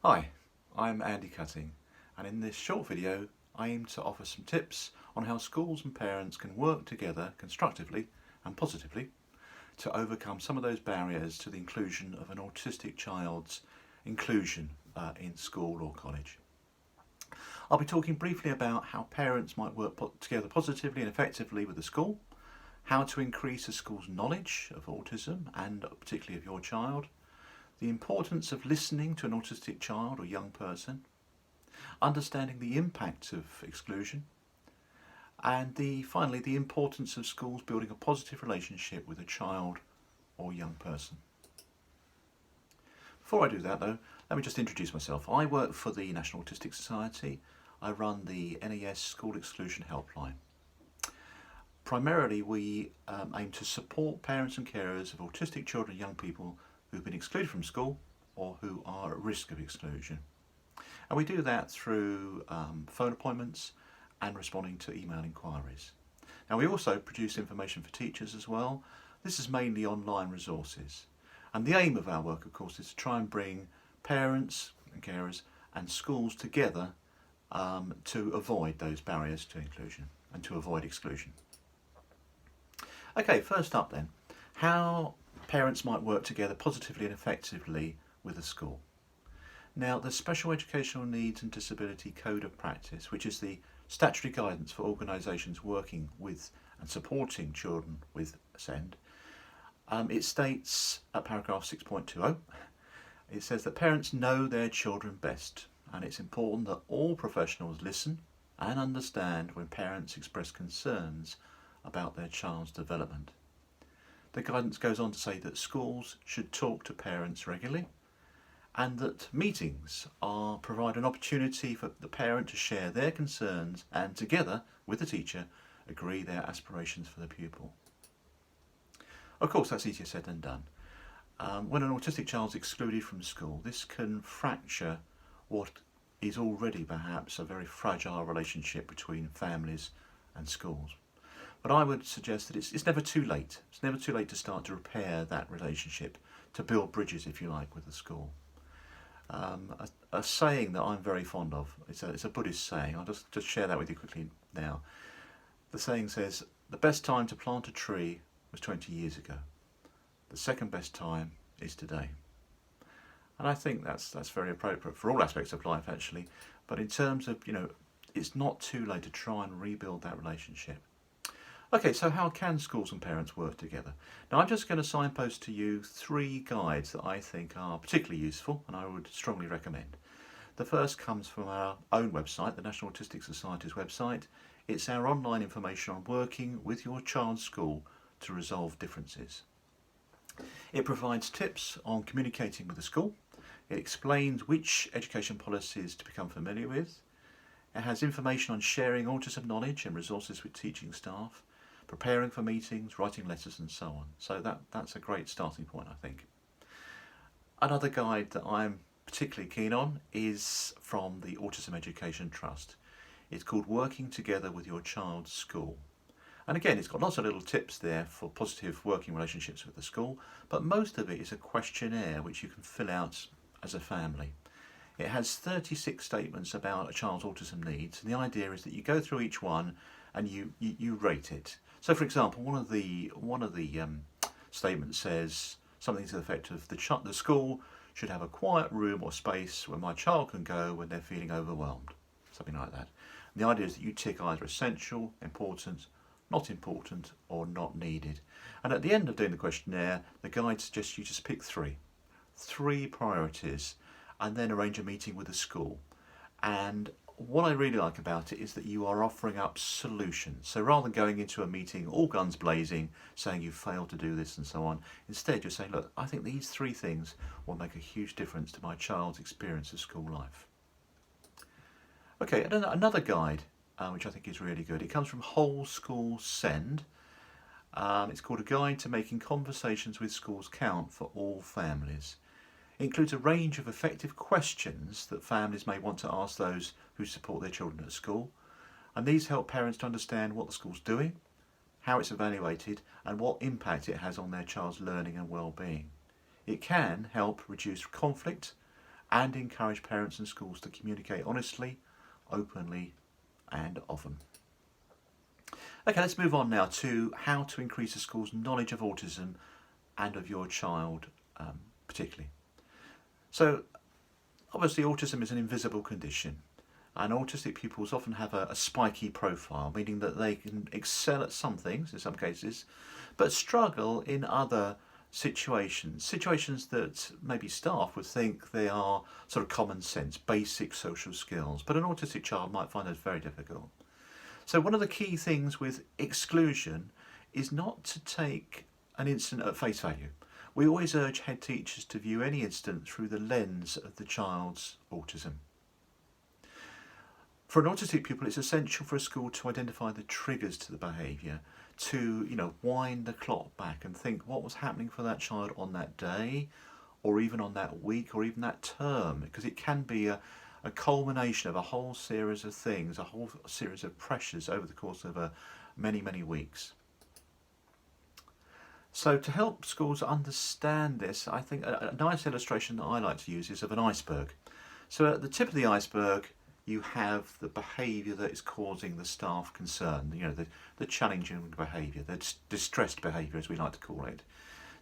Hi, I'm Andy Cutting, and in this short video I aim to offer some tips on how schools and parents can work together constructively and positively to overcome some of those barriers to the inclusion of an autistic child's inclusion in school or college. I'll be talking briefly about how parents might work together positively and effectively with the school, how to increase the school's knowledge of autism and particularly of your child, the importance of listening to an autistic child or young person, understanding the impact of exclusion, and finally the importance of schools building a positive relationship with a child or young person. Before I do that though, let me just introduce myself. I work for the National Autistic Society. I run the NAS School Exclusion Helpline. Primarily we aim to support parents and carers of autistic children and young people who've been excluded from school or who are at risk of exclusion. And we do that through phone appointments and responding to email inquiries. Now we also produce information for teachers as well. This is mainly online resources. And the aim of our work, of course, is to try and bring parents and carers and schools together to avoid those barriers to inclusion and to avoid exclusion. Okay, first up then, how parents might work together positively and effectively with a school. Now, the Special Educational Needs and Disability Code of Practice, which is the statutory guidance for organisations working with and supporting children with SEND, it states at paragraph 6.20, it says that parents know their children best, and it's important that all professionals listen and understand when parents express concerns about their child's development. The guidance goes on to say that schools should talk to parents regularly and that meetings provide an opportunity for the parent to share their concerns and together with the teacher agree their aspirations for the pupil. Of course, that's easier said than done. When an autistic child is excluded from school, this can fracture what is already perhaps a very fragile relationship between families and schools. But I would suggest that it's never too late. It's never too late to start to repair that relationship, to build bridges, if you like, with the school. A saying that I'm very fond of, it's a Buddhist saying, I'll just share that with you quickly now. The saying says, the best time to plant a tree was 20 years ago. The second best time is today. And I think that's very appropriate for all aspects of life actually, but in terms of, it's not too late to try and rebuild that relationship. Okay, so how can schools and parents work together? Now I'm just going to signpost to you 3 guides that I think are particularly useful and I would strongly recommend. The first comes from our own website, the National Autistic Society's website. It's our online information on working with your child's school to resolve differences. It provides tips on communicating with the school. It explains which education policies to become familiar with. It has information on sharing autism knowledge and resources with teaching staff, preparing for meetings, writing letters and so on. So that's a great starting point, I think. Another guide that I'm particularly keen on is from the Autism Education Trust. It's called Working Together with Your Child's School. And again, it's got lots of little tips there for positive working relationships with the school, but most of it is a questionnaire which you can fill out as a family. It has 36 statements about a child's autism needs, and the idea is that you go through each one and you rate it. So, for example, one of the statements says something to the effect of the school should have a quiet room or space where my child can go when they're feeling overwhelmed, something like that. And the idea is that you tick either essential, important, not important, or not needed. And at the end of doing the questionnaire, the guide suggests you just pick three priorities, and then arrange a meeting with the school. And what I really like about it is that you are offering up solutions. So rather than going into a meeting all guns blazing, saying you failed to do this and so on, instead you're saying, look, I think these 3 things will make a huge difference to my child's experience of school life. Okay, and another guide, which I think is really good, it comes from Whole School SEND. It's called A Guide to Making Conversations with Schools Count for All Families. It includes a range of effective questions that families may want to ask those who support their children at school, and these help parents to understand what the school's doing, how it's evaluated, and what impact it has on their child's learning and well-being. It can help reduce conflict and encourage parents and schools to communicate honestly, openly and often. Okay, let's move on now to how to increase the school's knowledge of autism and of your child particularly. So obviously autism is an invisible condition, and autistic pupils often have a spiky profile, meaning that they can excel at some things in some cases, but struggle in other situations that maybe staff would think they are sort of common sense, basic social skills, but an autistic child might find those very difficult. So one of the key things with exclusion is not to take an incident at face value. We always urge head teachers to view any incident through the lens of the child's autism. For an autistic pupil, it's essential for a school to identify the triggers to the behaviour, to wind the clock back and think what was happening for that child on that day, or even on that week, or even that term, because it can be a culmination of a whole series of things, a whole series of pressures over the course of many weeks. So to help schools understand this, I think a nice illustration that I like to use is of an iceberg. So at the tip of the iceberg you have the behaviour that is causing the staff concern, the challenging behaviour, the distressed behaviour as we like to call it.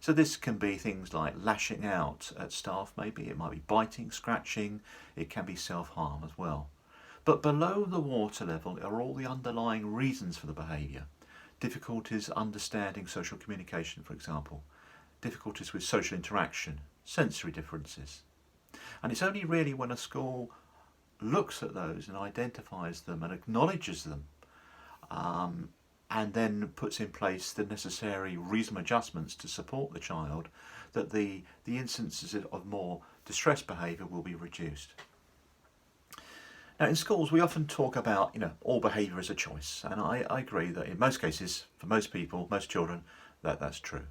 So this can be things like lashing out at staff, maybe it might be biting, scratching, it can be self-harm as well. But below the water level are all the underlying reasons for the behaviour. Difficulties understanding social communication, for example, difficulties with social interaction, sensory differences. And it's only really when a school looks at those and identifies them and acknowledges them, and then puts in place the necessary reasonable adjustments to support the child, that the instances of more distressed behaviour will be reduced. Now in schools we often talk about all behaviour is a choice, and I agree that in most cases, for most people, most children, that's true.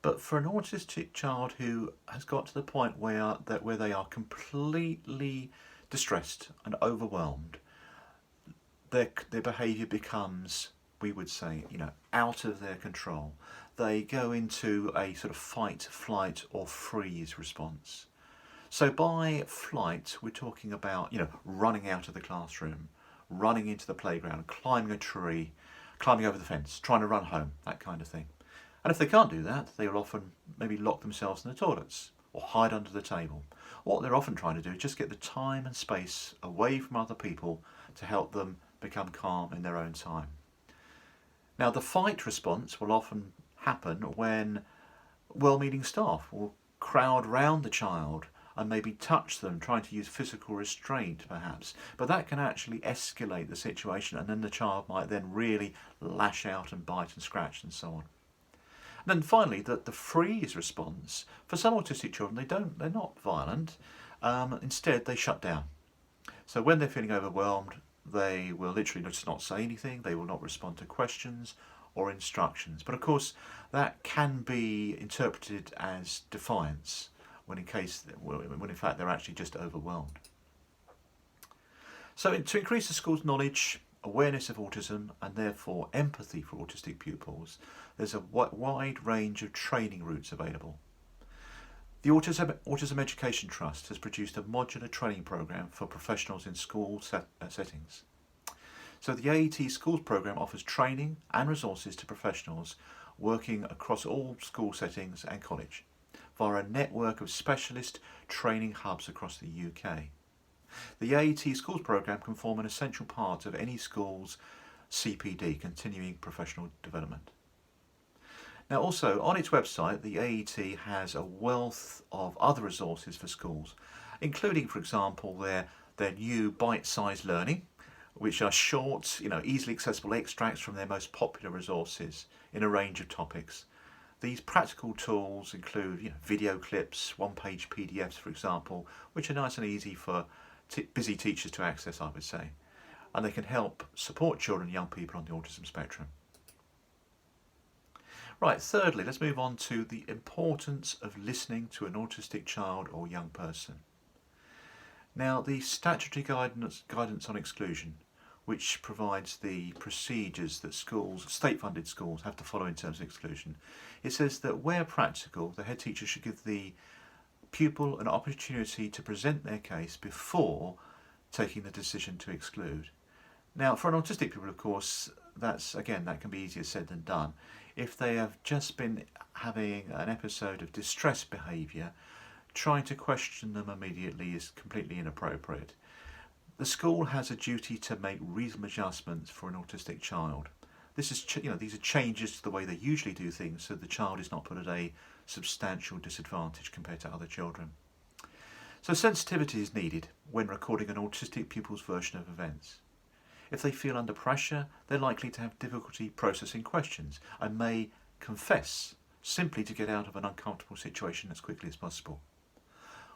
But for an autistic child who has got to the point where they are completely distressed and overwhelmed, their behaviour becomes, we would say, out of their control. They go into a sort of fight, flight or freeze response. So by flight, we're talking about, running out of the classroom, running into the playground, climbing a tree, climbing over the fence, trying to run home, that kind of thing. And if they can't do that, they will often maybe lock themselves in the toilets or hide under the table. What they're often trying to do is just get the time and space away from other people to help them become calm in their own time. Now the fight response will often happen when well-meaning staff will crowd round the child and maybe touch them, trying to use physical restraint perhaps. But that can actually escalate the situation, and then the child might then really lash out and bite and scratch and so on. And then finally, the freeze response, for some autistic children, they're not violent, instead they shut down. So when they're feeling overwhelmed, they will literally just not say anything, they will not respond to questions or instructions. But of course that can be interpreted as defiance, when in fact they're actually just overwhelmed. So to increase the school's knowledge, awareness of autism and therefore empathy for autistic pupils, there's a wide range of training routes available. The Autism Education Trust has produced a modular training programme for professionals in school settings. So the AET Schools programme offers training and resources to professionals working across all school settings and college via a network of specialist training hubs across the UK. The AET Schools programme can form an essential part of any school's CPD, continuing professional development. Now also on its website, the AET has a wealth of other resources for schools, including, for example, their new bite-sized learning, which are short, easily accessible extracts from their most popular resources in a range of topics. These practical tools include video clips, one-page PDFs, for example, which are nice and easy for busy teachers to access, I would say. And they can help support children and young people on the autism spectrum. Right, thirdly, let's move on to the importance of listening to an autistic child or young person. Now, the statutory guidance on exclusion, which provides the procedures that state-funded schools have to follow in terms of exclusion, it says that where practical, the head teacher should give the pupil an opportunity to present their case before taking the decision to exclude. Now, for an autistic pupil, of course, that can be easier said than done. If they have just been having an episode of distress behaviour, trying to question them immediately is completely inappropriate. The school has a duty to make reasonable adjustments for an autistic child. These are changes to the way they usually do things, so the child is not put at a substantial disadvantage compared to other children. So sensitivity is needed when recording an autistic pupil's version of events. If they feel under pressure, they're likely to have difficulty processing questions and may confess simply to get out of an uncomfortable situation as quickly as possible.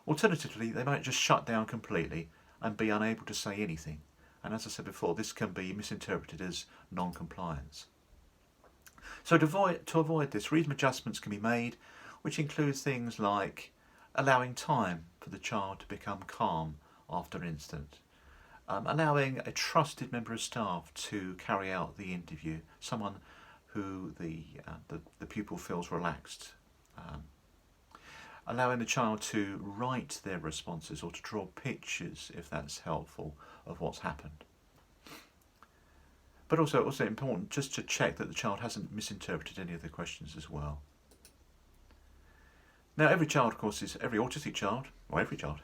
Alternatively, they might just shut down completely and be unable to say anything. And as I said before, this can be misinterpreted as non-compliance. So to avoid this, reasonable adjustments can be made, which includes things like allowing time for the child to become calm after an incident, allowing a trusted member of staff to carry out the interview, someone who the pupil feels relaxed, allowing the child to write their responses or to draw pictures if that's helpful of what's happened. But also important just to check that the child hasn't misinterpreted any of the questions as well. Now, every autistic child, or every child,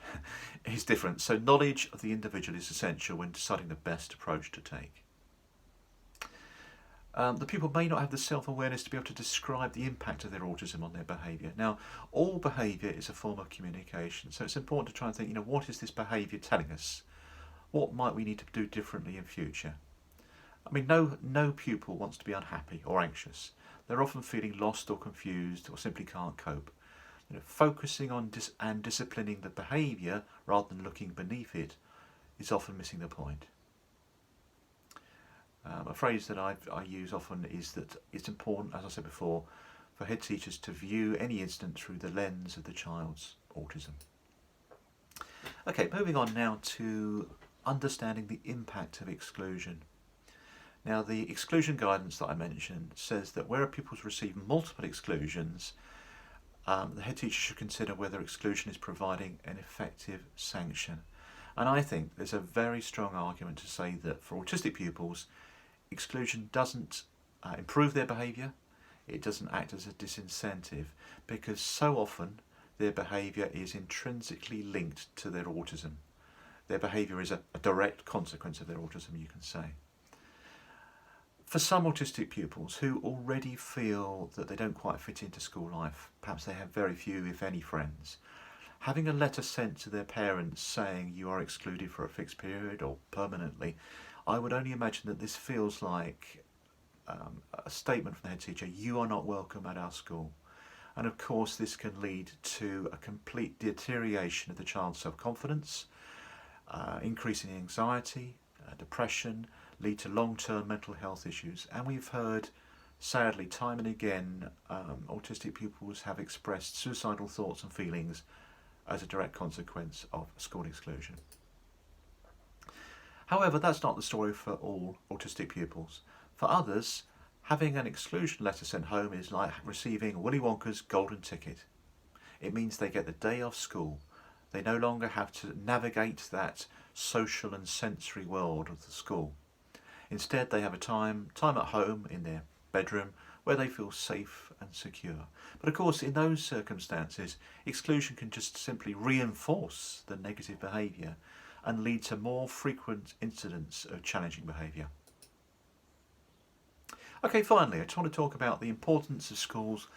is different, so knowledge of the individual is essential when deciding the best approach to take. The pupil may not have the self-awareness to be able to describe the impact of their autism on their behaviour. Now, all behaviour is a form of communication, so it's important to try and think, what is this behaviour telling us? What might we need to do differently in future? I mean, no pupil wants to be unhappy or anxious. They're often feeling lost or confused or simply can't cope. Focusing on and disciplining the behaviour rather than looking beneath it is often missing the point. A phrase that I use often is that it's important, as I said before, for head teachers to view any incident through the lens of the child's autism. Okay, moving on now to understanding the impact of exclusion. Now, the exclusion guidance that I mentioned says that where pupils receive multiple exclusions, the head teacher should consider whether exclusion is providing an effective sanction. And I think there's a very strong argument to say that for autistic pupils, exclusion doesn't improve their behaviour, it doesn't act as a disincentive, because so often their behaviour is intrinsically linked to their autism. Their behaviour is a direct consequence of their autism, you can say. For some autistic pupils who already feel that they don't quite fit into school life, perhaps they have very few, if any, friends, having a letter sent to their parents saying you are excluded for a fixed period or permanently, I would only imagine that this feels like a statement from the head teacher, you are not welcome at our school. And of course this can lead to a complete deterioration of the child's self-confidence, increasing anxiety, depression, lead to long-term mental health issues. And we've heard, sadly, time and again, autistic pupils have expressed suicidal thoughts and feelings as a direct consequence of school exclusion. However, that's not the story for all autistic pupils. For others, having an exclusion letter sent home is like receiving Willy Wonka's golden ticket. It means they get the day off school. They no longer have to navigate that social and sensory world of the school. Instead, they have a time at home in their bedroom where they feel safe and secure. But of course, in those circumstances, exclusion can just simply reinforce the negative behaviour and lead to more frequent incidents of challenging behaviour. Okay, finally, I just want to talk about the importance of schools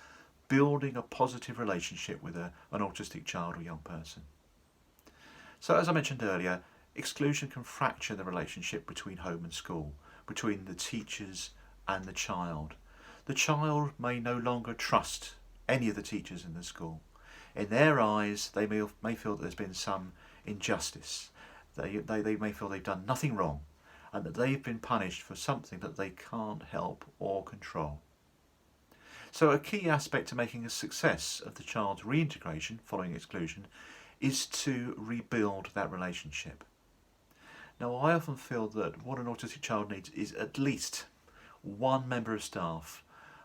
building a positive relationship with an autistic child or young person. So, as I mentioned earlier, exclusion can fracture the relationship between home and school, between the teachers and the child. The child may no longer trust any of the teachers in the school. In their eyes, they may feel that there's been some injustice. They may feel they've done nothing wrong and that they've been punished for something that they can't help or control. So a key aspect to making a success of the child's reintegration following exclusion is to rebuild that relationship. Now, I often feel that what an autistic child needs is at least one member of staff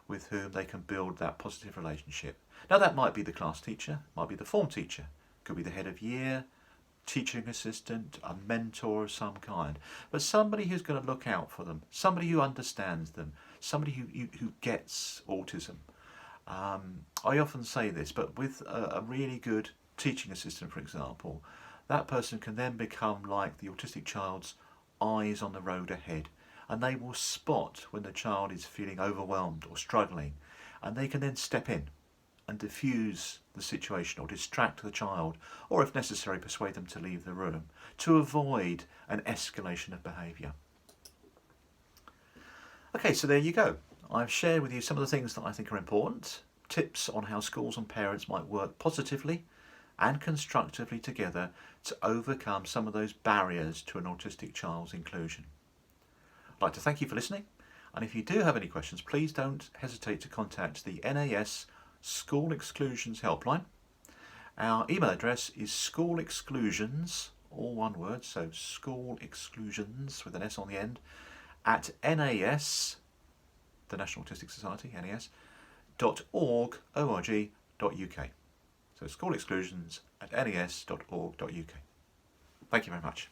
with whom they can build that positive relationship. Now, that might be the class teacher, might be the form teacher, Could be the head of year, teaching assistant, a mentor of some kind, but somebody who's going to look out for them, somebody who understands them, somebody who gets autism. I often say this, but with a really good teaching assistant, for example, that person can then become like the autistic child's eyes on the road ahead, and they will spot when the child is feeling overwhelmed or struggling, and they can then step in and diffuse the situation or distract the child, or if necessary persuade them to leave the room to avoid an escalation of behaviour. Okay, so there you go. I've shared with you some of the things that I think are important, tips on how schools and parents might work positively and constructively together to overcome some of those barriers to an autistic child's inclusion. I'd like to thank you for listening, and if you do have any questions, please don't hesitate to contact the NAS School Exclusions Helpline. Our email address is schoolexclusions, all one word, so school exclusions with an S on the end, at NAS, the National Autistic Society, NAS.org.uk. So schoolexclusions at nas.org.uk. Thank you very much.